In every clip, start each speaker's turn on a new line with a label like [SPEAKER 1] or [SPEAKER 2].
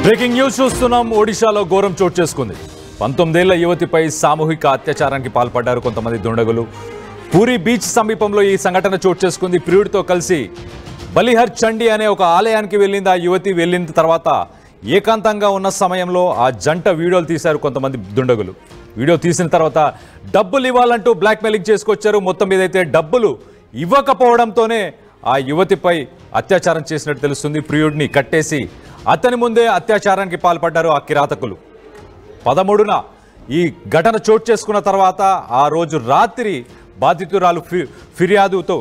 [SPEAKER 1] Breaking news చూస్తున్నాం. ఒడిశాలో ఘోరం చోటు చేసుకుంది. 19 ఏళ్ల యువతిపై సామూహిక అత్యాచారానికి పాల్పడ్డారు కొంతమంది దుండగులు. పూరి బీచ్ సమీపంలో ఈ సంఘటన చోటు చేసుకుంది. ప్రియుడితో కలిసి బలిహర్ చండి అనే ఒక ఆలయానికి వెళ్ళింది ఆ యువతి. వెళ్ళిన తర్వాత ఏకాంతంగా ఉన్న సమయంలో ఆ జంట వీడియోలు తీశారు కొంతమంది దుండగులు. వీడియో తీసిన తర్వాత డబ్బులు ఇవ్వాలంటూ బ్లాక్మెయిలింగ్ చేసుకొచ్చారు. మొత్తం మీద అయితే డబ్బులు ఇవ్వకపోవడంతోనే ఆ యువతిపై అత్యాచారం చేసినట్టు తెలుస్తుంది. ప్రియుడిని కట్టేసి అతని ముందే అత్యాచారానికి పాల్పడ్డారు ఆ కిరాతకులు. 13న ఈ ఘటన చోటు చేసుకున్న తర్వాత ఆ రోజు రాత్రి బాధితురాలు ఫిర్యాదుతో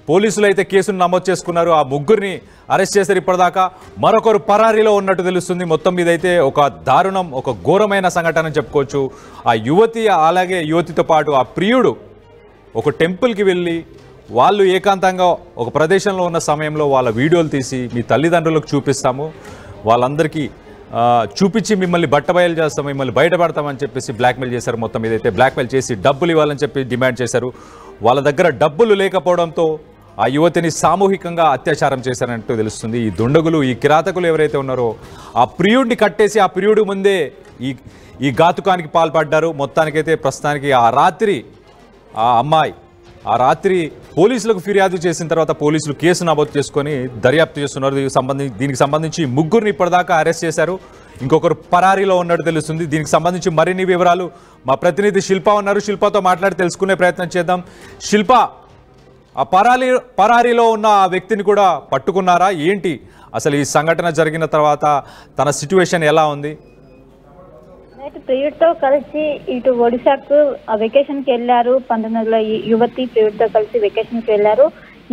[SPEAKER 1] పోలీసులు అయితే కేసును నమోదు చేసుకున్నారు. ఆ ముగ్గురిని అరెస్ట్ చేశారు. ఇప్పటిదాకా మరొకరు పరారీలో ఉన్నట్టు తెలుస్తుంది. మొత్తం మీద అయితే ఒక దారుణం, ఒక ఘోరమైన సంఘటన చెప్పుకోవచ్చు. ఆ యువతి అలాగే యువతితో పాటు ఆ ప్రియుడు ఒక టెంపుల్కి వెళ్ళి వాళ్ళు ఏకాంతంగా ఒక ప్రదేశంలో ఉన్న సమయంలో వాళ్ళ వీడియోలు తీసి మీ తల్లిదండ్రులకు చూపిస్తాము, వాళ్ళందరికీ చూపించి మిమ్మల్ని బట్టబయలు చేస్తాం, మిమ్మల్ని బయటపడతామని చెప్పేసి బ్లాక్మెయిల్ చేశారు. మొత్తం ఏదైతే బ్లాక్మెయిల్ చేసి డబ్బులు ఇవ్వాలని చెప్పి డిమాండ్ చేశారు. వాళ్ళ దగ్గర డబ్బులు లేకపోవడంతో ఆ యువతిని సామూహికంగా అత్యాచారం చేశారంటూ తెలుస్తుంది. ఈ దుండగులు, ఈ కిరాతకులు ఎవరైతే ఉన్నారో ఆ ప్రియుడిని కట్టేసి ఆ ప్రియుడి ముందే ఈ ఘాతుకానికి పాల్పడ్డారు. మొత్తానికైతే ప్రస్తుతానికి ఆ రాత్రి ఆ అమ్మాయి పోలీసులకు ఫిర్యాదు చేసిన తర్వాత పోలీసులు కేసు నమోదు చేసుకొని దర్యాప్తు చేస్తున్నారు. దీనికి సంబంధించి ముగ్గురిని ఇప్పటిదాకా అరెస్ట్ చేశారు. ఇంకొకరు పరారీలో ఉన్నట్టు తెలుస్తుంది. దీనికి సంబంధించి మరిన్ని వివరాలు మా ప్రతినిధి శిల్ప ఉన్నారు. శిల్పతో మాట్లాడి తెలుసుకునే ప్రయత్నం చేద్దాం. శిల్ప, ఆ పరారీలో ఉన్న ఆ వ్యక్తిని కూడా పట్టుకున్నారా? ఏంటి అసలు ఈ సంఘటన జరిగిన తర్వాత తన సిచ్యువేషన్ ఎలా ఉంది?
[SPEAKER 2] ప్రియుడితో కలిసి ఇటు ఒడిశాకు వెకేషన్ కి వెళ్లారు. 19 యువతి ప్రియుడితో కలిసి వెకేషన్ కి వెళ్లారు.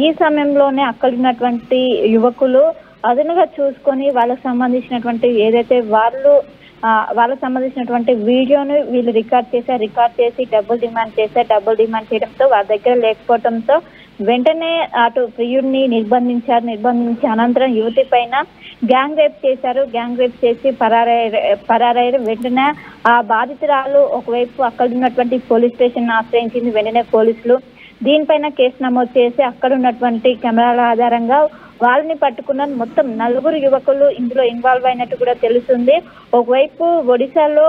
[SPEAKER 2] ఈ సమయంలోనే అక్కడ ఉన్నటువంటి యువకులు అదనుగా చూసుకొని వాళ్ళకు సంబంధించినటువంటి ఏదైతే వాళ్ళకు సంబంధించినటువంటి వీడియోను వీళ్ళు రికార్డ్ చేసి డబ్బులు డిమాండ్ చేయడంతో వాళ్ళ దగ్గర లేకపోవడంతో వెంటనే అటు ప్రియుడిని నిర్బంధించి అనంతరం యువతి పైన గ్యాంగ్ రేప్ చేసి పరారయ్యారు. వెంటనే ఆ బాధితురాలు ఒకవైపు అక్కడ ఉన్నటువంటి పోలీస్ స్టేషన్ ఆశ్రయించింది. వెంటనే పోలీసులు దీనిపైన కేసు నమోదు చేసి అక్కడ ఉన్నటువంటి కెమెరాల ఆధారంగా వాళ్ళని పట్టుకున్నారు. మొత్తం 4 యువకులు ఇందులో ఇన్వాల్వ్ అయినట్టు కూడా తెలుస్తుంది. ఒకవైపు ఒడిశాలో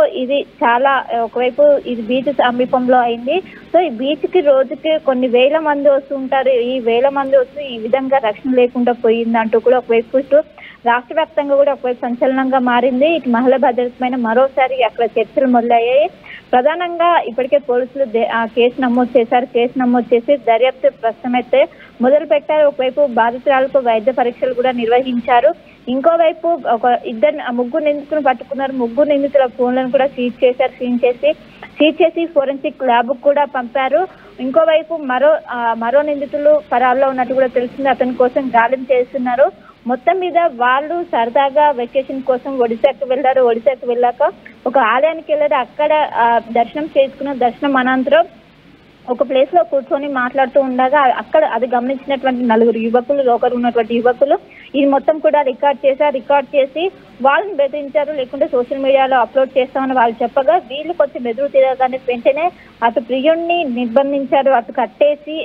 [SPEAKER 2] ఒకవైపు ఇది బీచ్ సమీపంలో అయింది. సో ఈ బీచ్ కి రోజుకి కొన్ని వేల మంది వస్తుంటారు. ఈ వేల మంది వస్తూ ఈ విధంగా రక్షణ లేకుండా పోయిందంటూ కూడా ఒకవైపు రాష్ట్ర వ్యాప్తంగా కూడా ఒకవైపు సంచలనంగా మారింది. ఇటు మహిళా భద్రతమైన మరోసారి అక్కడ చర్చలు మొదలయ్యాయి. ప్రధానంగా ఇప్పటికే పోలీసులు కేసు నమోదు చేసి దర్యాప్తు ప్రస్తుతమైతే మొదలు పెట్టారు. ఒకవైపు బాధితురాలకు వైద్య పరీక్షలు కూడా నిర్వహించారు. ఇంకోవైపు ముగ్గురు నిందితులను పట్టుకున్నారు. ముగ్గురు నిందితుల ఫోన్లను కూడా సీజ్ చేసి ఫోరెన్సిక్ ల్యాబ్ కూడా పంపారు. ఇంకోవైపు మరో నిందితులు పరాల్లో ఉన్నట్టు కూడా తెలిసింది. అతని కోసం గాలింపు చేస్తున్నారు. మొత్తం మీద వాళ్ళు సరదాగా వెకేషన్ కోసం ఒడిశాకు వెళ్ళాక ఒక ఆలయానికి వెళ్ళారు. అక్కడ దర్శనం అనంతరం ఒక ప్లేస్ లో కూర్చొని మాట్లాడుతూ ఉండగా అక్కడ అది గమనించినటువంటి 4 యువకులు, లోకల్ ఉన్నటువంటి యువకులు ఇది మొత్తం కూడా రికార్డ్ చేసి వాళ్ళని బెదిరించారు. లేకుంటే సోషల్ మీడియాలో అప్లోడ్ చేస్తామని వాళ్ళు చెప్పగా వీళ్ళు కొంచెం ఎదురు తిరగగానే వెంటనే అటు ప్రియుడిని నిర్బంధించారు. అటు కట్టేసి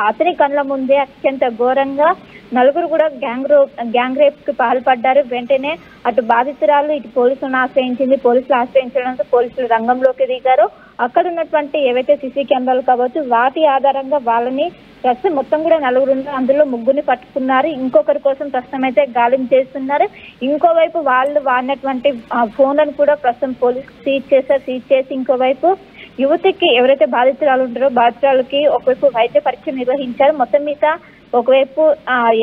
[SPEAKER 2] అతని కళ్ళ ముందే అత్యంత ఘోరంగా 4 కూడా గ్యాంగ్ రేప్ కి పాల్పడ్డారు. వెంటనే అటు బాధితురాలు ఇటు పోలీసులను ఆశ్రయించడంతో పోలీసులు రంగంలోకి దిగారు. అక్కడ ఉన్నటువంటి ఏవైతే సీసీ కెమెరాలు కావచ్చు వాటి ఆధారంగా వాళ్ళని ప్రస్తుతం మొత్తం కూడా 4 ఉన్నారు. అందులో 3 పట్టుకున్నారు. ఇంకొకరి కోసం ప్రస్తుతం అయితే గాలింపు చేస్తున్నారు. ఇంకోవైపు వాళ్ళు వాడినటువంటి ఫోన్లను కూడా ప్రస్తుతం పోలీసులు సీజ్ చేసి ఇంకోవైపు యువతికి ఎవరైతే బాధితురాలు ఉంటారో బాధితురాలకి ఒకవైపు వైద్య పరీక్ష నిర్వహించారు. మొత్తం మీద ఒకవైపు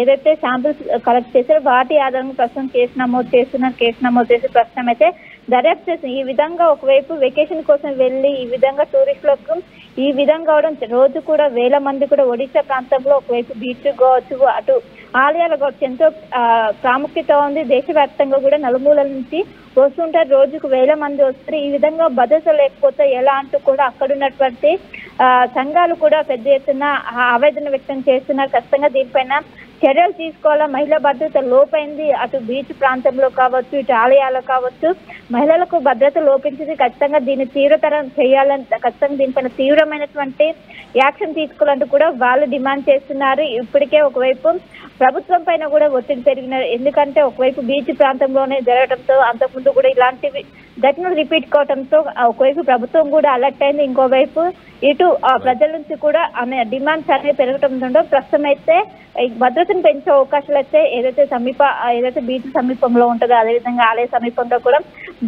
[SPEAKER 2] ఏదైతే శాంపిల్స్ కలెక్ట్ చేశారో వాటి ఆధారంగా ప్రస్తుతం కేసు నమోదు చేసి ప్రస్తుతం అయితే దర్యాప్తు చేస్తుంది. ఈ విధంగా ఒకవైపు వెకేషన్ కోసం వెళ్ళి ఈ విధంగా టూరిస్టులకు ఈ విధంగా అవడం రోజు కూడా వేల మంది కూడా ఒడిశా ప్రాంతంలో ఒకవైపు బీచ్ కావచ్చు, అటు ఆలయాలు కావచ్చు ఎంతో ప్రాముఖ్యత ఉంది. దేశవ్యాప్తంగా కూడా నలుమూలల నుంచి వస్తుంటారు. రోజుకు వేల మంది వస్తారు. ఈ విధంగా భద్రత లేకపోతే ఎలా అంటూ కూడా అక్కడ ఉన్నటువంటి సంఘాలు కూడా పెద్ద ఎత్తున ఆవేదన వ్యక్తం చేస్తున్నారు. ఖచ్చితంగా దీనిపైన చర్యలు తీసుకోవాలా. మహిళా భద్రత లోపైంది, అటు బీచ్ ప్రాంతంలో కావచ్చు, ఇటు ఆలయాలు కావచ్చు, మహిళలకు భద్రత లోపించింది. ఖచ్చితంగా దీన్ని తీవ్రతరం చేయాలని, ఖచ్చితంగా దీనిపైన తీవ్రమైనటువంటి యాక్షన్ తీసుకోవాలంటూ కూడా వాళ్ళు డిమాండ్ చేస్తున్నారు. ఇప్పటికే ఒకవైపు ప్రభుత్వం పైన కూడా ఒత్తిడి పెరిగిన, ఎందుకంటే ఒకవైపు బీచ్ ప్రాంతంలోనే జరగడంతో అంతకుముందు కూడా ఇలాంటివి ఘటనలు రిపీట్ కావడంతో ఒకవైపు ప్రభుత్వం కూడా అలర్ట్ అయింది. ఇంకోవైపు ఇటు ప్రజల నుంచి కూడా ఆమె డిమాండ్స్ అనేవి పెరగడంతో ప్రస్తుతం అయితే భద్రతను పెంచే అవకాశాలు అయితే ఏదైతే బీచ్ సమీపంలో ఉంటుందో, అదేవిధంగా ఆలయ సమీపంలో కూడా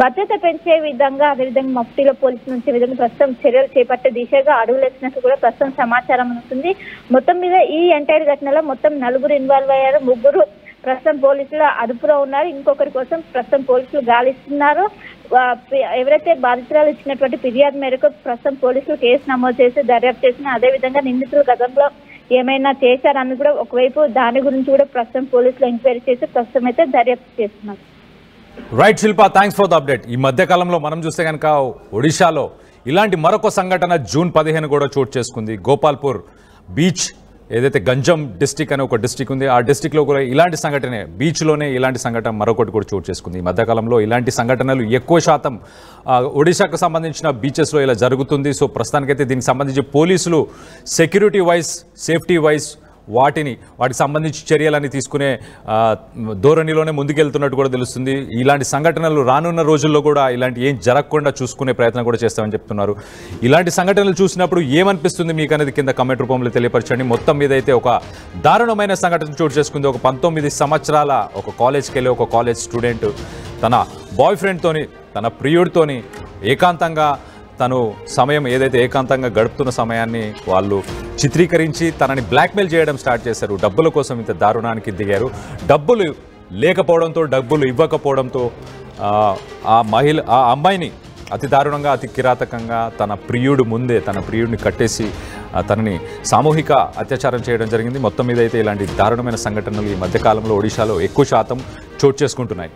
[SPEAKER 2] భద్రత పెంచే విధంగా, అదేవిధంగా మఫ్టీలో పోలీసుల నుంచి విధంగా ప్రస్తుతం చర్యలు చేపట్టే దిశగా అడుగులేసినట్టు కూడా ప్రస్తుతం సమాచారం ఉంటుంది. మొత్తం మీద ఈ ఎంటైర్ ఘటనలో మొత్తం 4 ఇన్వాల్వ్ అయ్యారు. 3 ప్రస్తుతం పోలీసుల అదుపులో ఉన్నారు. ఇంకొకరి కోసం ప్రస్తుతం పోలీసులు గాలిస్తున్నారు. ఎవరైతే బాధితురాలు ఇచ్చినటువంటి ఫిర్యాదు మేరకు ప్రస్తుతం పోలీసులు కేసు నమోదు చేసి దర్యాప్తు చేసిన, అదేవిధంగా నిందితులు గతంలో ఏమైనా చేశారని కూడా ఒకవైపు దాని గురించి కూడా ప్రస్తుతం పోలీసులు ఎంక్వైరీ చేసి ప్రస్తుతం అయితే దర్యాప్తు చేస్తున్నారు.
[SPEAKER 1] Right Shilpa, thanks for the update. ఈ మధ్య కాలంలో మనం చూస్తే కనుక ఒడిశాలో ఇలాంటి మరొక సంఘటన జూన్ 15 కూడా చోటు చేసుకుంది. గోపాల్పూర్ బీచ్, ఏదైతే గంజం డిస్టిక్ అనే ఒక డిస్టిక్ ఉంది, ఆ డిస్టిక్లో కూడా ఇలాంటి సంఘటనే, బీచ్లోనే ఇలాంటి సంఘటన మరొకటి కూడా చోటు చేసుకుంది. ఈ మధ్యకాలంలో ఇలాంటి సంఘటనలు ఎక్కువ శాతం ఒడిశాకు సంబంధించిన బీచెస్లో ఇలా జరుగుతుంది. సో ప్రస్తుతానికైతే దీనికి సంబంధించి పోలీసులు సెక్యూరిటీ వైజ్, సేఫ్టీ వైజ్ వాటికి సంబంధించి చర్యలని తీసుకునే ధోరణిలోనే ముందుకెళ్తున్నట్టు కూడా తెలుస్తుంది. ఇలాంటి సంఘటనలు రానున్న రోజుల్లో కూడా ఇలాంటి ఏం జరగకుండా చూసుకునే ప్రయత్నం కూడా చేస్తామని చెప్తున్నారు. ఇలాంటి సంఘటనలు చూసినప్పుడు ఏమనిపిస్తుంది మీకు అనేది కింద కామెంట్ రూపంలో తెలియపరచండి. మొత్తం మీద అయితే ఒక దారుణమైన సంఘటన చోటు చేసుకుంది. ఒక 19 సంవత్సరాల ఒక కాలేజ్కి వెళ్ళి ఒక కాలేజ్ స్టూడెంట్ తన బాయ్ ఫ్రెండ్తోని, తన ప్రియుడితోని ఏకాంతంగా తను సమయం ఏదైతే ఏకాంతంగా గడుపుతున్న సమయాన్ని వాళ్ళు చిత్రీకరించి తనని బ్లాక్మెయిల్ చేయడం స్టార్ట్ చేశారు. డబ్బుల కోసం ఇంత దారుణానికి దిగారు. డబ్బులు లేకపోవడంతో, డబ్బులు ఇవ్వకపోవడంతో ఆ అమ్మాయిని అతి దారుణంగా, అతి కిరాతకంగా తన ప్రియుడిని కట్టేసి తనని సామూహిక అత్యాచారం చేయడం జరిగింది. మొత్తం మీద అయితే ఇలాంటి దారుణమైన సంఘటనలు ఈ మధ్యకాలంలో ఒడిశాలో ఎక్కువ శాతం చోటు చేసుకుంటున్నాయి.